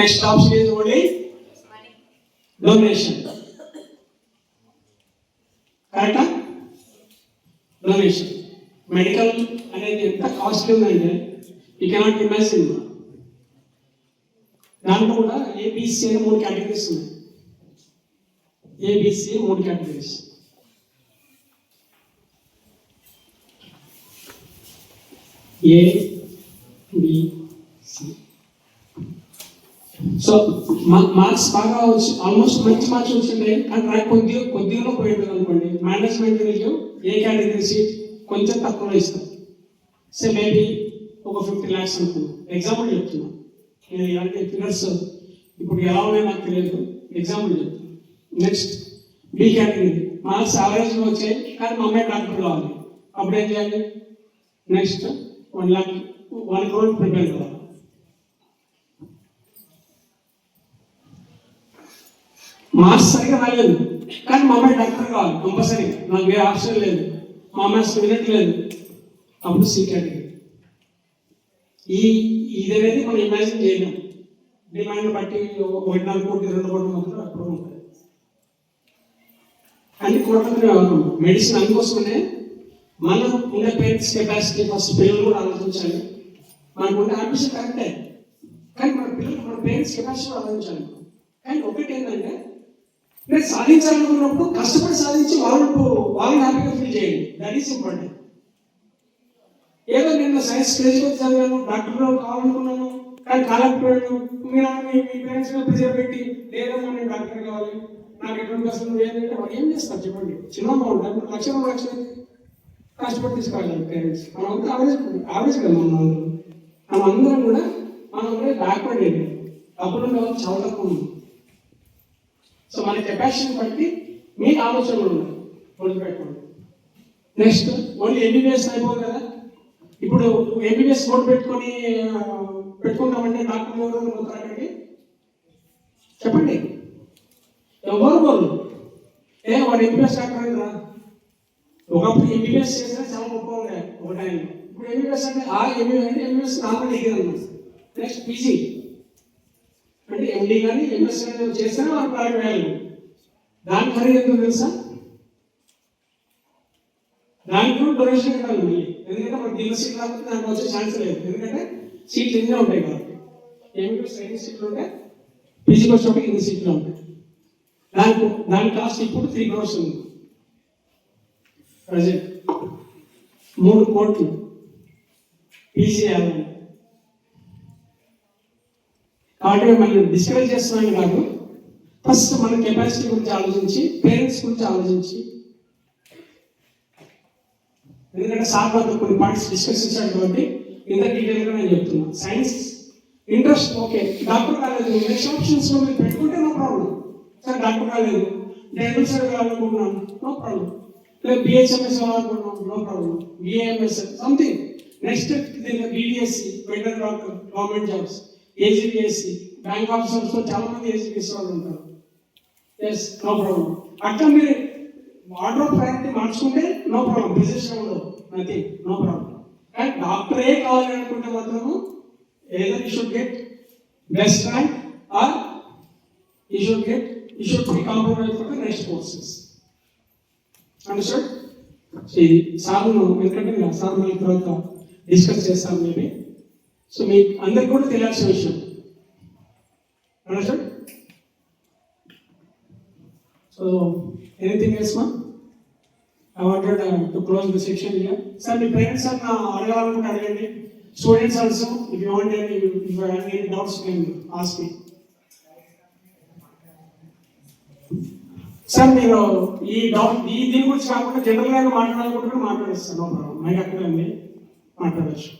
Next option is only donation. Correct? Donation. Medical అనేది ఎంత costly ఉందంటే యూ కెనాట్ ఇమాజిన్. దాంట్లో కూడా ఏబిసి అని 3 కేటగిరీస్ ఉన్నాయి. ABC 3 categories. A B C. So marks బాగా వచ్చి ఆల్మోస్ట్ మంచి మార్క్స్ వచ్చిండే కానీ కొద్దిగా పోయింది అనుకోండి, మేనేజ్మెంట్ రివ్యూ ఏ కేటగిరీ సీట్ కొంచెం తక్కువ ఇస్తాం. సో మేబీ ఒక 50 lakhs అనుకున్నాం. ఎగ్జాంపుల్ చెప్తున్నాం. నేను ఇలాంటి ఫిగర్స్ ఇప్పుడు ఎలా ఉన్నాయో నాకు తెలియదు, ఎగ్జాంపుల్ చెప్తున్నాను. నెక్స్ట్ బి కేటగిరీ మార్క్స్ యావరేజ్గా వచ్చాయి కానీ మా అమ్మాయి డాక్టర్ కావాలి, అప్పుడు ఏం చేయాలి? నెక్స్ట్ 1 crore ప్రిపేర్ కావాలి. మార్క్స్ సరిగా రాలేదు కానీ మా అమ్మాయి డాక్టర్ కావాలి కంపల్సరీ, నాకు ఏ ఆప్షన్ లేదు, మా అమ్మాయి అసలు వినట్లేదు, అప్పుడు సి కేటగిరీ. ఇది అనేది మనం ఇమాజిన్ చేయలేం. డిమాండ్ బట్టి 1.5 కోట్లు 2 కోట్ల మధ్యలో అప్పుడు ఉంటుంది. అన్ని కోట్ల మెడిసిన్ అందుకోసమే మనం ఉండే పేరెంట్స్ కెపాసిటీ ఫస్ట్ పిల్లలు కూడా ఆలోచించాలి. మనకు ఉండే అంబిషన్ కరెక్టే కానీ మన పేరెంట్స్ కెపాసిటీ కూడా ఆలోచించాలి. కానీ ఒకటి ఏంటంటే నేను సాధించాలనుకున్నప్పుడు కష్టపడి సాధించి వాళ్ళని హ్యాపీగా ఫీల్ చేయండి. That is important. ఏదో నేను సైన్స్ క్రేజ్కి వచ్చి చదివాను, డాక్టర్లో కావాలనుకున్నాను కానీ కాలేకపోయాను, మీ పేరెంట్స్ మీద ప్రెజర్ పెట్టి లేదమ్మా నేను డాక్టర్ కావాలి, నాకు ఎటువంటి కష్టం ఏంటంటే వాళ్ళు ఏం చేస్తారు చెప్పండి? చిన్న బాగుంటారు, 1,00,000 2,00,000 కష్టపడి తీసుకోవాలి పేరెంట్స్. మనం అంతా ఆవేశ కదా మనం అందరం కూడా బ్యాక్వర్డ్ అయ్యాం. అప్పుడు వాళ్ళు చాలా తక్కువ ఉంది. సో మన కెపాసిటీని బట్టి మీకు ఆలోచనలు ఉన్నాయి, గుర్తుపెట్టుకోండి. నెక్స్ట్ ఓన్లీ ఎంబీబీఎస్ అయిపోదు కదా. ఇప్పుడు ఎంబీబీఎస్ బోర్డు పెట్టుకుంటామంటే డాక్టర్ ఎవరు పోతారు అక్కడికి చెప్పండి? ఎవరు వాళ్ళు వాడు ఎంబీబీఎస్ డాక్టర్ అయిందా? ఒకప్పుడు ఎంబీబీఎస్ చేసినా చాలా గొప్ప ఉండే ఒక టైంలో. ఇప్పుడు ఎంబీబీఎస్ అంటే ఎంబీబీఎస్ నార్మల్ డిగ్రీ అన్నమాట. నెక్స్ట్ పీజీ అంటే ఎండి కానీ ఎంఎస్ చేస్తేనే వాళ్ళకి ప్రైవేట్ వాల్యూ. దాని ఖరీదు ఎందుకు తెలుసా? దానికి కూడా డొనేషన్ కట్టాలి మళ్ళీ, ఎందుకంటే మనకి దిగువ సీట్లు రాకపోతే దానికి వచ్చే ఛాన్స్ లేదు. ఎందుకంటే సీట్లు ఎన్నో ఉంటాయి కాబట్టి ఎంబీబీఎస్ 2 సీట్లు ఉంటాయి, పీజీకి వచ్చేటప్పుడు 2 సీట్లు ఉంటాయి. దాని కాస్ట్ ఇప్పుడు 3 crores ఉంది ప్రజెంట్. 3 కోట్లు పీజీ అవ్వాలి. కాబట్టి మనం డిస్కరేజ్ చేస్తున్నాను కాదు, ఫస్ట్ మన కెపాసిటీ గురించి ఆలోచించి పేరెంట్స్ గురించి ఆలోచించి, ఎందుకంటే సార్ వాళ్ళతో కొన్ని పాయింట్స్ డిస్కస్ చేశాడు కాబట్టి ఇంత డీటెయిల్గా నేను చెప్తున్నాను. సైన్స్ ఇంట్రెస్ట్ ఓకే, డాక్టర్ కాలేదు, నెక్స్ట్ ఆప్షన్స్లో మీరు పెట్టుకుంటే నో ప్రాబ్లం. సార్ డాక్టర్ కాలేదు, డెంటల్ సర్వే కావాలనుకుంటున్నాను, నో ప్రాబ్లం. లేదు బిహెచ్ఎంఎస్ కావాలనుకుంటున్నాం, no problem. BAMS something. Next BDSC veterinary doctor, government jobs, AGBSC bank ఆఫీసర్స్లో చాలా మంది ఏజీబీఎస్ వాళ్ళు ఉంటారు. Yes, no problem. అట్లా మీరు ఆర్డర్ ఆఫ్ ప్రయారిటీ మార్చుకుంటే నో ప్రాబ్లం, పొజిషన్ ఉండదు, నథింగ్, నో ప్రాబ్లం. కానీ డాక్టరే కావాలి అనుకుంటే మాత్రము either you should get best rank are you should be compromise for the next courses. Understand? ఇది సార్ను ఎందుకంటే సార్ మళ్ళీ తర్వాత డిస్కస్ చేస్తాను మేబీ. సో మీకు అందరికి కూడా తెలియాల్సిన విషయం. అండర్స్టాండ్? సో ఎనీథింగ్ ఎల్స్ మా? I wanted to close the section here. Sir, me parents అన్న అడగాలనుకుంటే అడగండి. Students also if you have any doubts you can ask me. Sir మీరు దీని గురించి కాకుండా జనరల్గా మాట్లాడాలనుకుంటే మాట్లాడేస్తాను, నో ప్రాబ్లం. నాకు అక్కడ మాట్లాడచ్చు.